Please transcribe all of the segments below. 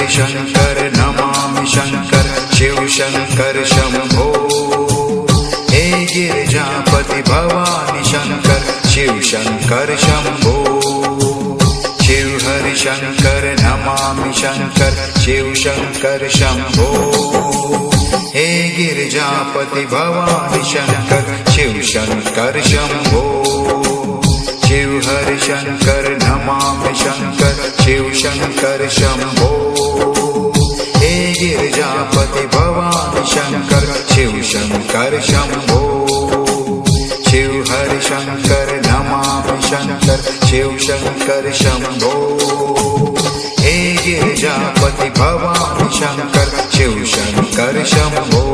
Shankar Namami Shankar Shiv Shankar Shambho. हे Girijapati Bhavani Shankar Shiv Shankar Shambho. Shiv Hari Shankar Namami Shankar Shiv Shankar Shambho. हे Girijapati Bhavani Shankar Shiv Shankar Shambho. Shiv Hari Shankar Namami Shankar Shiv Shankar Shambho. हे Girijapati Bhavani Shankar Shiv Shankar Shambho. Shiv Hari Shankar Namami Shankar Shiv Shankar Shambho. हे Girijapati Bhavani Shankar Shiv Shankar Shambho.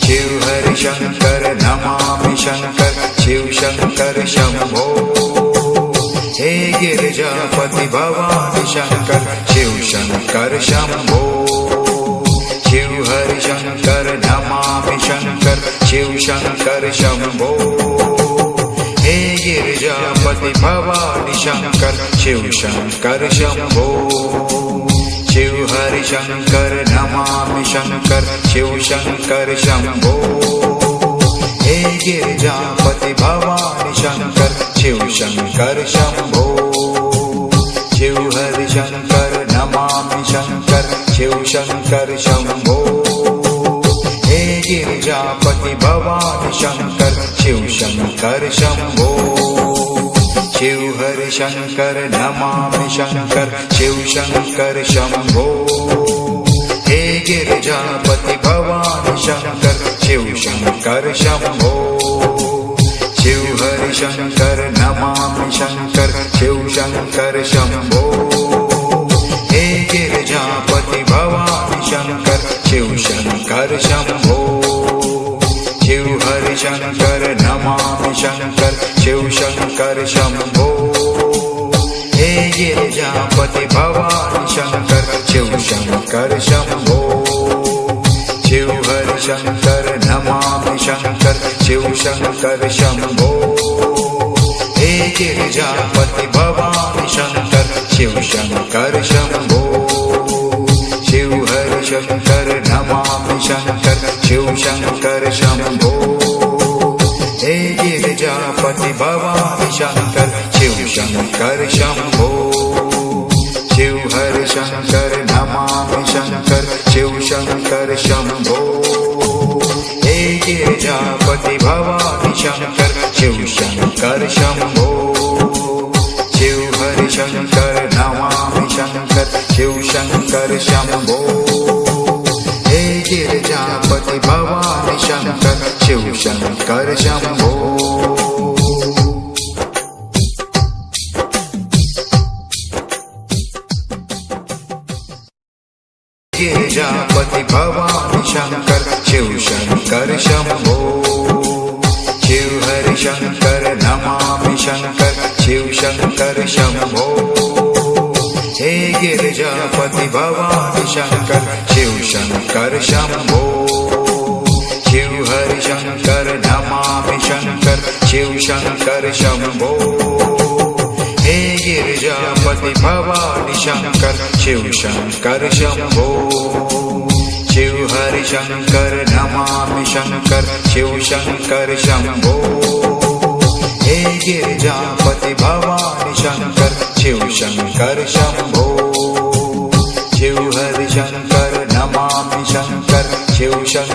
Shiv Hari Shankar Namami Shankar Shiv Shankar Shambho. हे Girijapati Bhavani Shankar Shiv Shankar Shambho. Shiv Hari Shankar Namami Shankar Shiv Shankar Shambho. हे Girijapati Bhavani Shankar Shiv Shankar Shambho. Shiv Hari Shankar Namami Shankar Shiv Shankar Shambho. हे Girijapati Bhavani Shankar Shiv Shankar Shambho. Shiv Hari Shankar Namami Shankar Shiv Shankar Shambho. हे Girijapati Bhavani Shankar Shiv Shankar Shambho. Shiv Hari Shankar Namami Shankar Shiv Shankar Shambho. हे Girijapati Bhavani Shankar Shiv Shankar Shambho. Shiv Hari Shankar Namami Shankar Shiv Shankar Shambho. हे Girijapati Bhavani Shankar Shiv Shankar Shambho. Shiv Hari Shankar Namami Shankar Shiv Shankar Shambho. हे Girijapati Bhavani Shankar Shiv Shankar Shambho. Shiv Hari Shankar Namami Shankar Shiv Shankar Shambho. हे Girijapati Bhavani Shankar Shiv Shankar Shambho. Shiv Hari Shankar Namami Shankar Shiv Shankar Shambho. हे Girijapati Bhavani Shankar Shiv Shankar Shambho. Shiv Hari Shankar Namami Shankar Shiv Shankar Shambho. हे Girijapati Bhavani Shankar Shiv Shankar Shambho. Shiv Hari Shankar Namami Shankar Shiv Shankar Shambho. हे Girijapati Bhavani Shankar Shiv Shankar Shambho. Girijapati Bhavani Shankar Shiv Shankar Shambho. Shiv Hari Shankar Namami Shankar Shiv Shankar Shambho. हे Girijapati Bhavani Shankar Shiv Shankar Shambho. Shiv Hari Shankar Namami Shankar Shiv Shankar Shambho. हे Girijapati Bhavani Shankar Shiv Shankar Shambho. Shiv Hari Shankar Namami Shankar Shiv Shankar Shambho. हे Girijapati Bhavani Shankar Shiv Shankar Shambho. Shiv Hari Shankar Namami Shankar Shiv Shankar